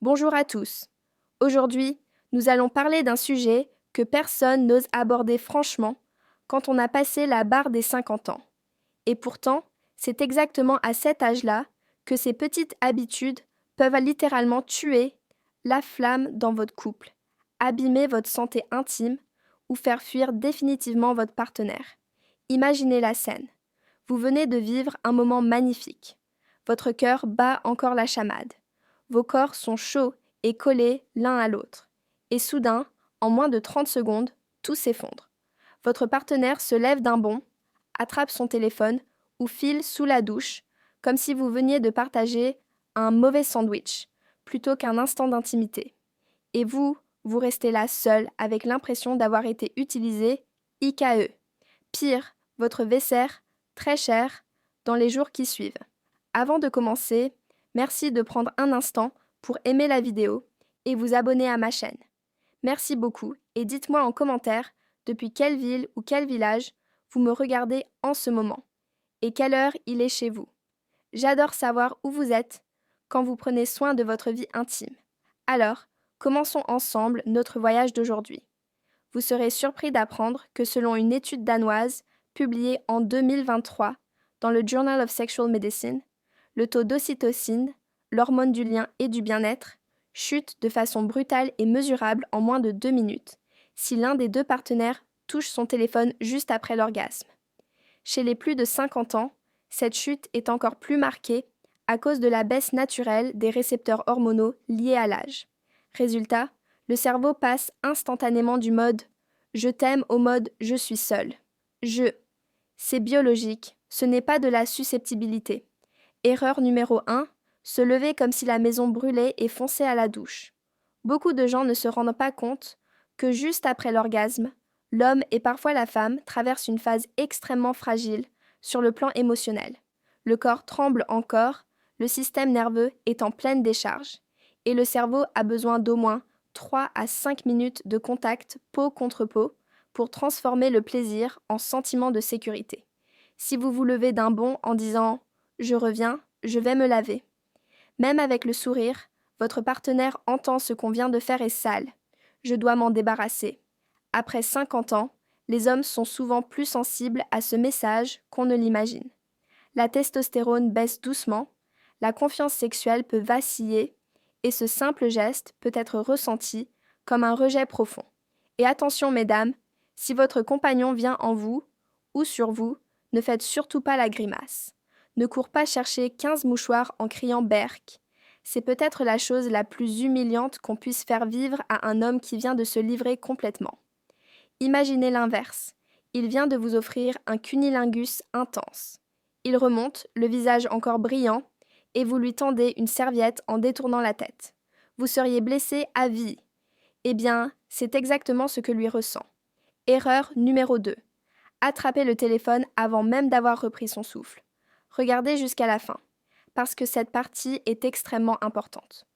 Bonjour à tous. Aujourd'hui, nous allons parler d'un sujet que personne n'ose aborder franchement quand on a passé la barre des 50 ans. Et pourtant, c'est exactement à cet âge-là que ces petites habitudes peuvent littéralement tuer la flamme dans votre couple, abîmer votre santé intime ou faire fuir définitivement votre partenaire. Imaginez la scène. Vous venez de vivre un moment magnifique. Votre cœur bat encore la chamade. Vos corps sont chauds et collés l'un à l'autre. Et soudain, en moins de 30 secondes, tout s'effondre. Votre partenaire se lève d'un bond, attrape son téléphone ou file sous la douche, comme si vous veniez de partager un mauvais sandwich, plutôt qu'un instant d'intimité. Et vous, vous restez là seul avec l'impression d'avoir été utilisé IKE. Pire, votre vaisselle, très cher, dans les jours qui suivent. Avant de commencer, merci de prendre un instant pour aimer la vidéo et vous abonner à ma chaîne. Merci beaucoup et dites-moi en commentaire depuis quelle ville ou quel village vous me regardez en ce moment et quelle heure il est chez vous. J'adore savoir où vous êtes quand vous prenez soin de votre vie intime. Alors, commençons ensemble notre voyage d'aujourd'hui. Vous serez surpris d'apprendre que selon une étude danoise publiée en 2023 dans le Journal of Sexual Medicine, le taux d'ocytocine, l'hormone du lien et du bien-être, chute de façon brutale et mesurable en moins de 2 minutes, si l'un des deux partenaires touche son téléphone juste après l'orgasme. Chez les plus de 50 ans, cette chute est encore plus marquée à cause de la baisse naturelle des récepteurs hormonaux liés à l'âge. Résultat, le cerveau passe instantanément du mode « je t'aime » au mode « je suis seul ». C'est biologique, ce n'est pas de la susceptibilité. Erreur numéro 1, se lever comme si la maison brûlait et foncer à la douche. Beaucoup de gens ne se rendent pas compte que juste après l'orgasme, l'homme et parfois la femme traversent une phase extrêmement fragile sur le plan émotionnel. Le corps tremble encore, le système nerveux est en pleine décharge et le cerveau a besoin d'au moins 3 à 5 minutes de contact peau contre peau pour transformer le plaisir en sentiment de sécurité. Si vous vous levez d'un bond en disant « je reviens, je vais me laver », même avec le sourire, votre partenaire entend ce qu'on vient de faire est sale. Je dois m'en débarrasser. Après 50 ans, les hommes sont souvent plus sensibles à ce message qu'on ne l'imagine. La testostérone baisse doucement, la confiance sexuelle peut vaciller et ce simple geste peut être ressenti comme un rejet profond. Et attention mesdames, si votre compagnon vient en vous ou sur vous, ne faites surtout pas la grimace. Ne cours pas chercher 15 mouchoirs en criant berk. C'est peut-être la chose la plus humiliante qu'on puisse faire vivre à un homme qui vient de se livrer complètement. Imaginez l'inverse. Il vient de vous offrir un cunilingus intense. Il remonte, le visage encore brillant, et vous lui tendez une serviette en détournant la tête. Vous seriez blessé à vie. Eh bien, c'est exactement ce que lui ressent. Erreur numéro 2. Attrapez le téléphone avant même d'avoir repris son souffle. Regardez jusqu'à la fin, parce que cette partie est extrêmement importante.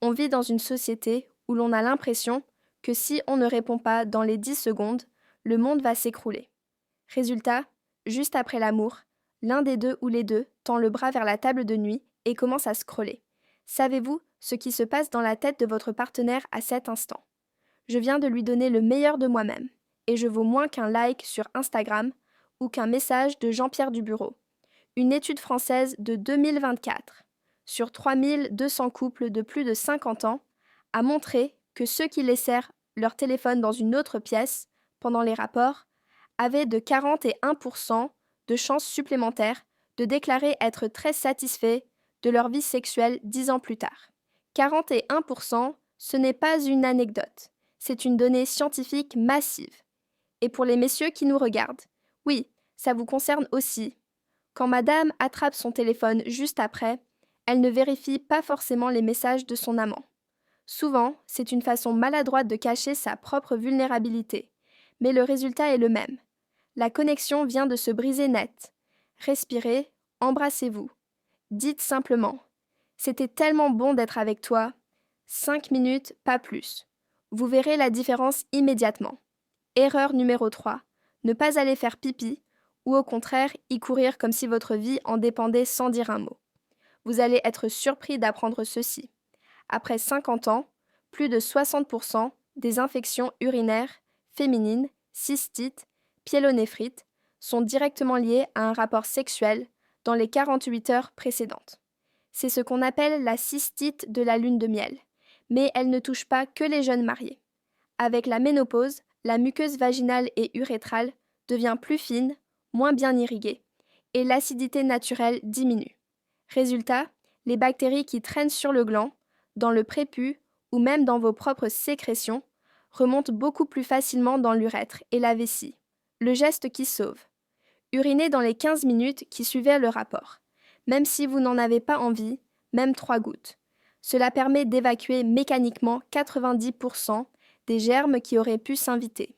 On vit dans une société où l'on a l'impression que si on ne répond pas dans les 10 secondes, le monde va s'écrouler. Résultat, juste après l'amour, l'un des deux ou les deux tend le bras vers la table de nuit et commence à scroller. Savez-vous ce qui se passe dans la tête de votre partenaire à cet instant? Je viens de lui donner le meilleur de moi-même, et je vaux moins qu'un like sur Instagram ou qu'un message de Jean-Pierre Dubureau. Une étude française de 2024 sur 3200 couples de plus de 50 ans a montré que ceux qui laissèrent leur téléphone dans une autre pièce pendant les rapports avaient de 41% de chances supplémentaires de déclarer être très satisfaits de leur vie sexuelle 10 ans plus tard. 41%, ce n'est pas une anecdote, c'est une donnée scientifique massive. Et pour les messieurs qui nous regardent, oui, ça vous concerne aussi. Quand madame attrape son téléphone juste après, elle ne vérifie pas forcément les messages de son amant. Souvent, c'est une façon maladroite de cacher sa propre vulnérabilité, mais le résultat est le même. La connexion vient de se briser net. Respirez, embrassez-vous. Dites simplement « C'était tellement bon d'être avec toi ». 5 minutes, pas plus. Vous verrez la différence immédiatement. Erreur numéro 3. Ne pas aller faire pipi ou au contraire y courir comme si votre vie en dépendait sans dire un mot. Vous allez être surpris d'apprendre ceci. Après 50 ans, plus de 60% des infections urinaires féminines, cystites, pyélonéphrite, sont directement liées à un rapport sexuel dans les 48 heures précédentes. C'est ce qu'on appelle la cystite de la lune de miel, mais elle ne touche pas que les jeunes mariés. Avec la ménopause, la muqueuse vaginale et urétrale devient plus fine, moins bien irriguée, et l'acidité naturelle diminue. Résultat, les bactéries qui traînent sur le gland, dans le prépuce ou même dans vos propres sécrétions, remontent beaucoup plus facilement dans l'urètre et la vessie. Le geste qui sauve. Urinez dans les 15 minutes qui suivaient le rapport, même si vous n'en avez pas envie, même 3 gouttes. Cela permet d'évacuer mécaniquement 90% des germes qui auraient pu s'inviter.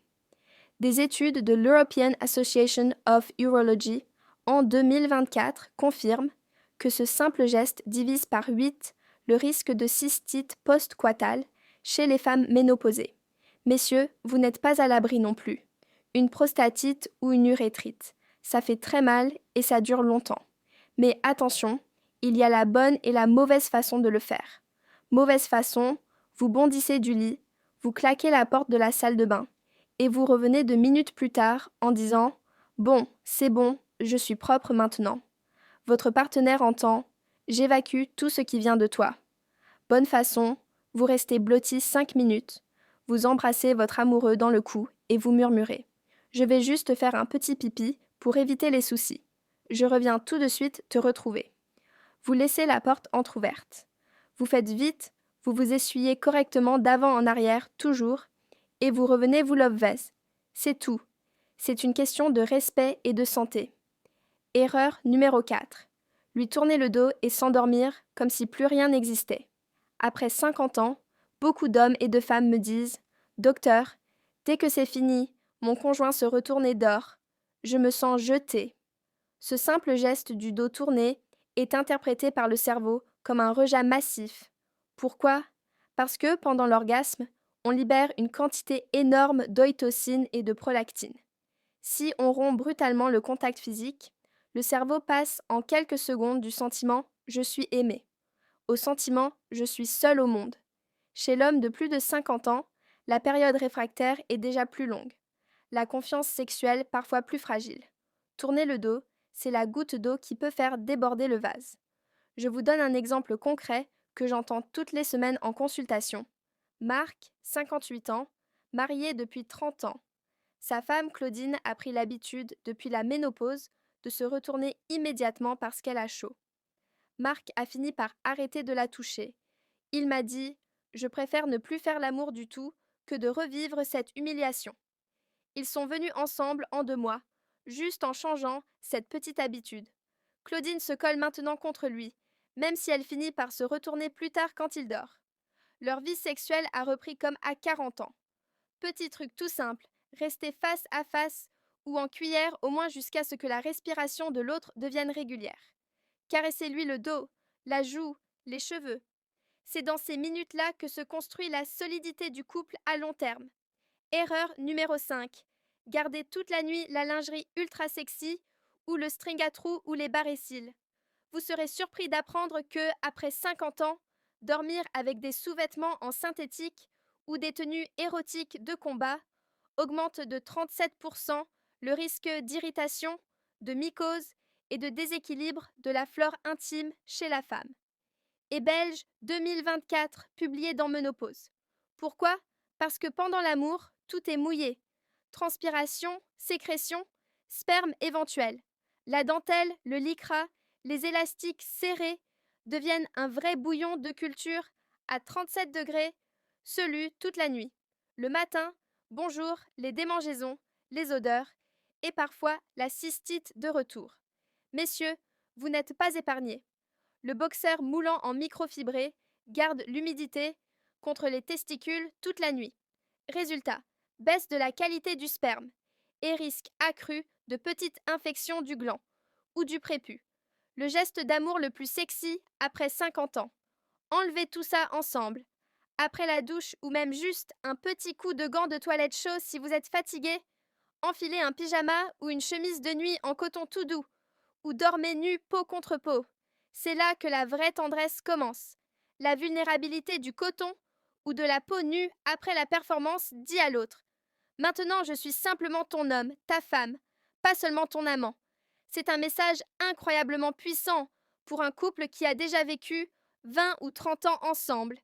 Des études de l'European Association of Urology en 2024 confirment que ce simple geste divise par 8 le risque de cystite post-coïtale chez les femmes ménopausées. Messieurs, vous n'êtes pas à l'abri non plus. Une prostatite ou une urétrite, ça fait très mal et ça dure longtemps. Mais attention, il y a la bonne et la mauvaise façon de le faire. Mauvaise façon, vous bondissez du lit, vous claquez la porte de la salle de bain et vous revenez 2 minutes plus tard en disant « Bon, c'est bon, je suis propre maintenant ». Votre partenaire entend « J'évacue tout ce qui vient de toi ». Bonne façon, vous restez blotti 5 minutes, vous embrassez votre amoureux dans le cou et vous murmurez « Je vais juste faire un petit pipi pour éviter les soucis. Je reviens tout de suite te retrouver ». Vous laissez la porte entr'ouverte. Vous faites vite, vous vous essuyez correctement d'avant en arrière, toujours, et vous revenez vous love-vase. C'est tout. C'est une question de respect et de santé. Erreur numéro 4. Lui tourner le dos et s'endormir comme si plus rien n'existait. Après 50 ans, beaucoup d'hommes et de femmes me disent « Docteur, dès que c'est fini, mon conjoint se retourne et dort. Je me sens jeté. » Ce simple geste du dos tourné est interprété par le cerveau comme un rejet massif. Pourquoi ? Parce que, pendant l'orgasme, on libère une quantité énorme d'ocytocine et de prolactine. Si on rompt brutalement le contact physique, le cerveau passe en quelques secondes du sentiment « je suis aimé » au sentiment « je suis seul au monde ». Chez l'homme de plus de 50 ans, la période réfractaire est déjà plus longue. La confiance sexuelle parfois plus fragile. Tourner le dos, c'est la goutte d'eau qui peut faire déborder le vase. Je vous donne un exemple concret que j'entends toutes les semaines en consultation. Marc, 58 ans, marié depuis 30 ans. Sa femme Claudine a pris l'habitude, depuis la ménopause, de se retourner immédiatement parce qu'elle a chaud. Marc a fini par arrêter de la toucher. Il m'a dit « Je préfère ne plus faire l'amour du tout que de revivre cette humiliation ». Ils sont venus ensemble en 2 mois, juste en changeant cette petite habitude. Claudine se colle maintenant contre lui, même si elle finit par se retourner plus tard quand il dort. Leur vie sexuelle a repris comme à 40 ans. Petit truc tout simple, restez face à face ou en cuillère au moins jusqu'à ce que la respiration de l'autre devienne régulière. Caressez-lui le dos, la joue, les cheveux. C'est dans ces minutes-là que se construit la solidité du couple à long terme. Erreur numéro 5. Gardez toute la nuit la lingerie ultra sexy ou le string à trous ou les barres et cils. Vous serez surpris d'apprendre que, après 50 ans, dormir avec des sous-vêtements en synthétique ou des tenues érotiques de combat augmente de 37% le risque d'irritation, de mycose et de déséquilibre de la flore intime chez la femme. Et Belge 2024, publié dans Ménopause. Pourquoi ? Parce que pendant l'amour, tout est mouillé. Transpiration, sécrétion, sperme éventuel. La dentelle, le lycra, les élastiques serrés deviennent un vrai bouillon de culture à 37 degrés, selu toute la nuit. Le matin, bonjour, les démangeaisons, les odeurs et parfois la cystite de retour. Messieurs, vous n'êtes pas épargnés. Le boxeur moulant en microfibré garde l'humidité contre les testicules toute la nuit. Résultat, baisse de la qualité du sperme et risque accru de petites infections du gland ou du prépuce. Le geste d'amour le plus sexy après 50 ans. Enlevez tout ça ensemble. Après la douche ou même juste un petit coup de gant de toilette chaud si vous êtes fatigué, enfilez un pyjama ou une chemise de nuit en coton tout doux ou dormez nu peau contre peau. C'est là que la vraie tendresse commence. la vulnérabilité du coton ou de la peau nue après la performance dit à l'autre: Maintenant, je suis simplement ton homme, ta femme, pas seulement ton amant. C'est un message incroyablement puissant pour un couple qui a déjà vécu 20 ou 30 ans ensemble.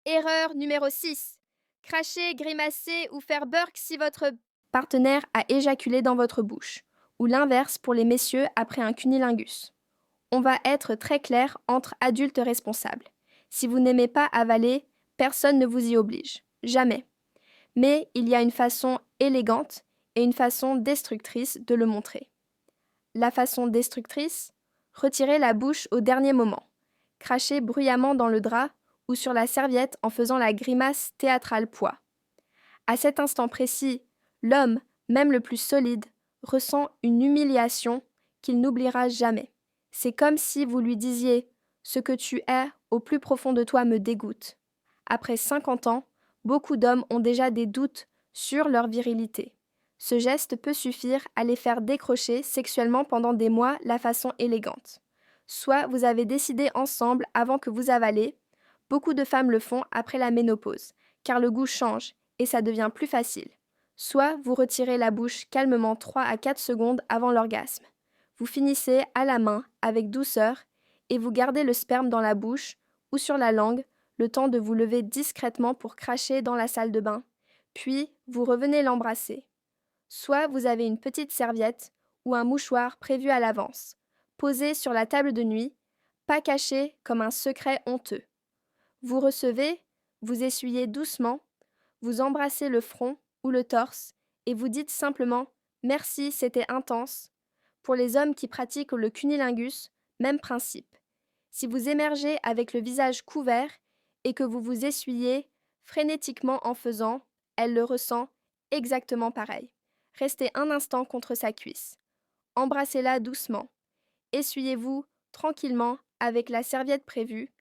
Erreur numéro 6. Cracher, grimacer ou faire burk si votre partenaire a éjaculé dans votre bouche, ou l'inverse pour les messieurs après un cunnilingus. On va être très clair entre adultes responsables. Si vous n'aimez pas avaler, personne ne vous y oblige. Jamais. Mais il y a une façon élégante et une façon destructrice de le montrer. La façon destructrice, retirer la bouche au dernier moment, cracher bruyamment dans le drap ou sur la serviette en faisant la grimace théâtrale poids. À cet instant précis, l'homme, même le plus solide, ressent une humiliation qu'il n'oubliera jamais. C'est comme si vous lui disiez « Ce que tu es au plus profond de toi me dégoûte ». Après 50 ans, beaucoup d'hommes ont déjà des doutes sur leur virilité. Ce geste peut suffire à les faire décrocher sexuellement pendant des mois la façon élégante. Soit vous avez décidé ensemble avant que vous avalez, beaucoup de femmes le font après la ménopause, car le goût change et ça devient plus facile. Soit vous retirez la bouche calmement 3 à 4 secondes avant l'orgasme. Vous finissez à la main avec douceur et vous gardez le sperme dans la bouche ou sur la langue le temps de vous lever discrètement pour cracher dans la salle de bain, puis vous revenez l'embrasser. Soit vous avez une petite serviette ou un mouchoir prévu à l'avance, posé sur la table de nuit, pas caché comme un secret honteux. Vous recevez, vous essuyez doucement, vous embrassez le front ou le torse et vous dites simplement « Merci, c'était intense ». Pour les hommes qui pratiquent le cunnilingus, même principe. Si vous émergez avec le visage couvert et que vous vous essuyez frénétiquement en faisant, elle le ressent exactement pareil. Restez un instant contre sa cuisse. Embrassez-la doucement. Essuyez-vous tranquillement avec la serviette prévue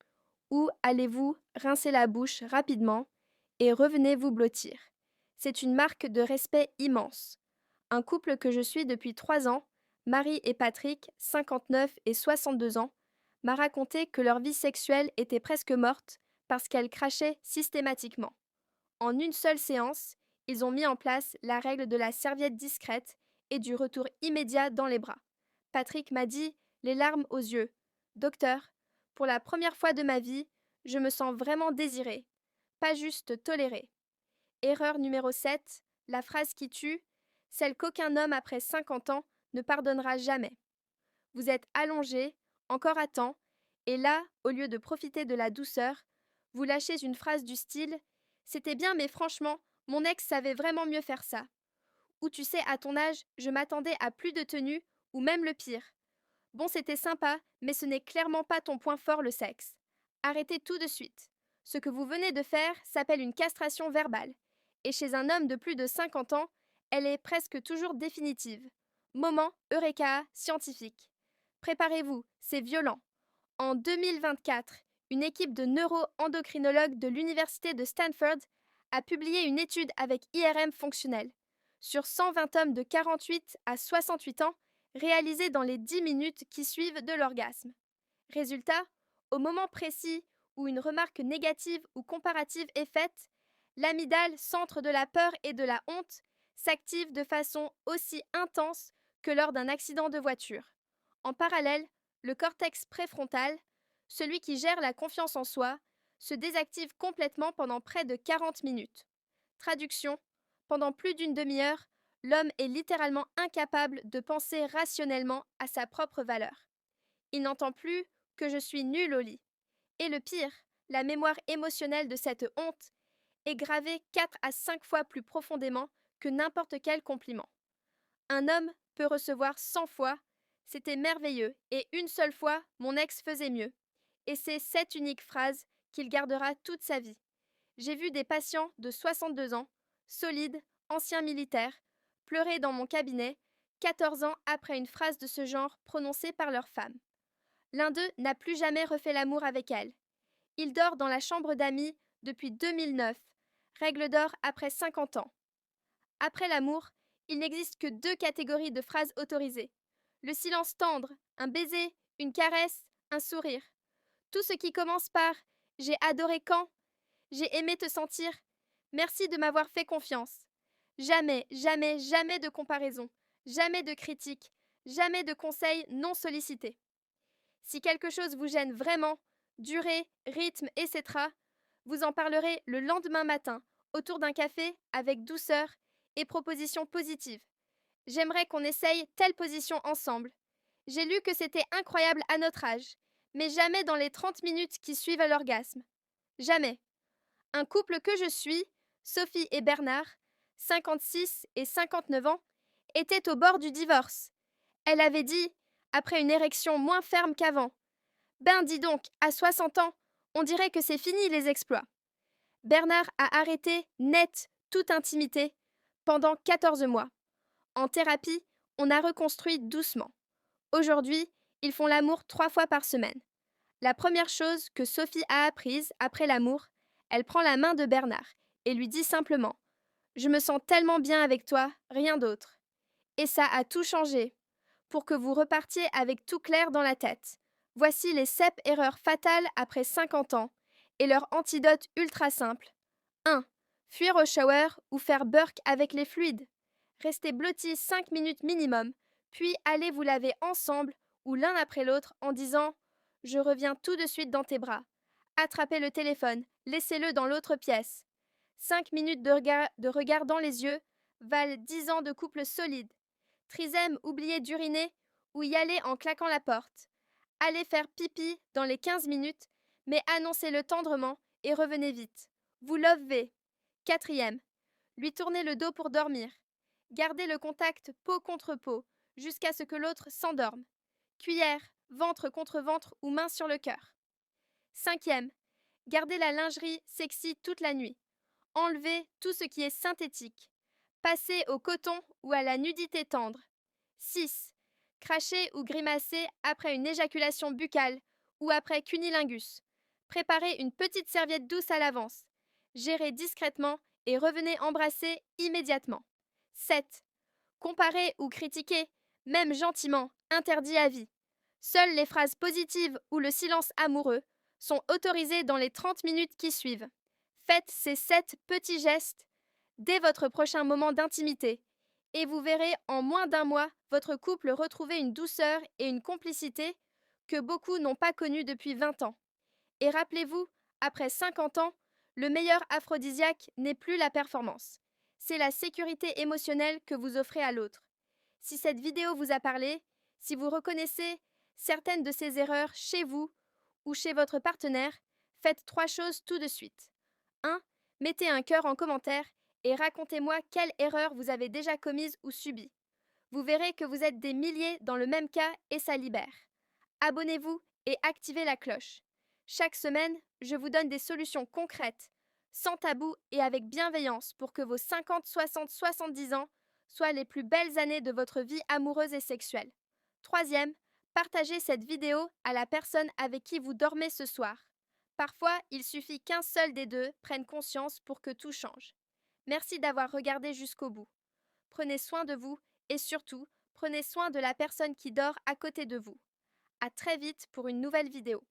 ou allez-vous rincer la bouche rapidement et revenez vous blottir. C'est une marque de respect immense. Un couple que je suis depuis 3 ans, Marie et Patrick, 59 et 62 ans, m'a raconté que leur vie sexuelle était presque morte parce qu'elle crachait systématiquement. En une seule séance, ils ont mis en place la règle de la serviette discrète et du retour immédiat dans les bras. Patrick m'a dit, les larmes aux yeux: Docteur, pour la première fois de ma vie, je me sens vraiment désiré, pas juste toléré. Erreur numéro 7, la phrase qui tue, celle qu'aucun homme après 50 ans ne pardonnera jamais. Vous êtes allongé, encore à temps, et là, au lieu de profiter de la douceur, vous lâchez une phrase du style « C'était bien, mais franchement, mon ex savait vraiment mieux faire ça ». Ou tu sais, à ton âge, je m'attendais à plus de tenue, ou même le pire. Bon, c'était sympa, mais ce n'est clairement pas ton point fort, le sexe. Arrêtez tout de suite. Ce que vous venez de faire s'appelle une castration verbale. Et chez un homme de plus de 50 ans, elle est presque toujours définitive. Moment Eureka scientifique. Préparez-vous, c'est violent. En 2024, une équipe de neuro-endocrinologues de l'université de Stanford a publié une étude avec IRM fonctionnel sur 120 hommes de 48 à 68 ans réalisée dans les 10 minutes qui suivent de l'orgasme. Résultat, au moment précis où une remarque négative ou comparative est faite, l'amygdale, centre de la peur et de la honte, s'active de façon aussi intense que lors d'un accident de voiture. En parallèle, le cortex préfrontal, celui qui gère la confiance en soi, se désactive complètement pendant près de 40 minutes. Traduction: pendant plus d'une demi-heure, l'homme est littéralement incapable de penser rationnellement à sa propre valeur. Il n'entend plus que je suis nul au lit. Et le pire, la mémoire émotionnelle de cette honte est gravée 4 à 5 fois plus profondément que n'importe quel compliment. Un homme peut recevoir 100 fois « C'était merveilleux et une seule fois, mon ex faisait mieux ». Et c'est cette unique phrase qu'il gardera toute sa vie. J'ai vu des patients de 62 ans, solides, anciens militaires, pleurer dans mon cabinet 14 ans après une phrase de ce genre prononcée par leur femme. L'un d'eux n'a plus jamais refait l'amour avec elle. Il dort dans la chambre d'amis depuis 2009, règle d'or après 50 ans. Après l'amour, il n'existe que 2 catégories de phrases autorisées. Le silence tendre, un baiser, une caresse, un sourire. Tout ce qui commence par J'ai adoré quand? J'ai aimé te sentir. Merci de m'avoir fait confiance. Jamais, jamais, jamais de comparaison, jamais de critique, jamais de conseils non sollicités. Si quelque chose vous gêne vraiment, durée, rythme, etc., vous en parlerez le lendemain matin, autour d'un café, avec douceur et propositions positives. J'aimerais qu'on essaye telle position ensemble. J'ai lu que c'était incroyable à notre âge, mais jamais dans les 30 minutes qui suivent à l'orgasme. Jamais. Un couple que je suis, Sophie et Bernard, 56 et 59 ans, étaient au bord du divorce. Elle avait dit, après une érection moins ferme qu'avant: Ben dis donc, à 60 ans, on dirait que c'est fini les exploits. Bernard a arrêté net toute intimité pendant 14 mois. En thérapie, on a reconstruit doucement. Aujourd'hui, ils font l'amour 3 fois par semaine. La première chose que Sophie a apprise après l'amour, elle prend la main de Bernard et lui dit simplement: Je me sens tellement bien avec toi, rien d'autre. Et ça a tout changé. Pour que vous repartiez avec tout clair dans la tête. Voici les 7 erreurs fatales après 50 ans et leur antidote ultra simple. 1. Fuir au shower ou faire burk avec les fluides. Restez blottis 5 minutes minimum, puis allez vous laver ensemble ou l'un après l'autre en disant: Je reviens tout de suite dans tes bras. Attrapez le téléphone, laissez-le dans l'autre pièce. 5 minutes de regard dans les yeux valent 10 ans de couple solide. Trizem, oubliez d'uriner ou y aller en claquant la porte. Allez faire pipi dans les 15 minutes, mais annoncez-le tendrement et revenez vite. Vous lovez. 4e, lui tournez le dos pour dormir. Gardez le contact peau contre peau jusqu'à ce que l'autre s'endorme. Cuillère, ventre contre ventre ou main sur le cœur. 5e, gardez la lingerie sexy toute la nuit. Enlevez tout ce qui est synthétique. Passez au coton ou à la nudité tendre. 6. Cracher ou grimacer après une éjaculation buccale ou après cunilingus. Préparez une petite serviette douce à l'avance. Gérez discrètement et revenez embrasser immédiatement. 7. Comparer ou critiquer, même gentiment, interdit à vie. Seules les phrases positives ou le silence amoureux sont autorisés dans les 30 minutes qui suivent. Faites ces 7 petits gestes dès votre prochain moment d'intimité et vous verrez en moins d'un mois votre couple retrouver une douceur et une complicité que beaucoup n'ont pas connue depuis 20 ans. Et rappelez-vous, après 50 ans, le meilleur aphrodisiaque n'est plus la performance. C'est la sécurité émotionnelle que vous offrez à l'autre. Si cette vidéo vous a parlé, si vous reconnaissez certaines de ces erreurs chez vous ou chez votre partenaire, faites 3 choses tout de suite. 1. Mettez un cœur en commentaire et racontez-moi quelle erreur vous avez déjà commise ou subie. Vous verrez que vous êtes des milliers dans le même cas et ça libère. Abonnez-vous et activez la cloche. Chaque semaine, je vous donne des solutions concrètes, sans tabou et avec bienveillance pour que vos 50, 60, 70 ans soient les plus belles années de votre vie amoureuse et sexuelle. 3e, partagez cette vidéo à la personne avec qui vous dormez ce soir. Parfois, il suffit qu'un seul des deux prenne conscience pour que tout change. Merci d'avoir regardé jusqu'au bout. Prenez soin de vous et surtout, prenez soin de la personne qui dort à côté de vous. À très vite pour une nouvelle vidéo.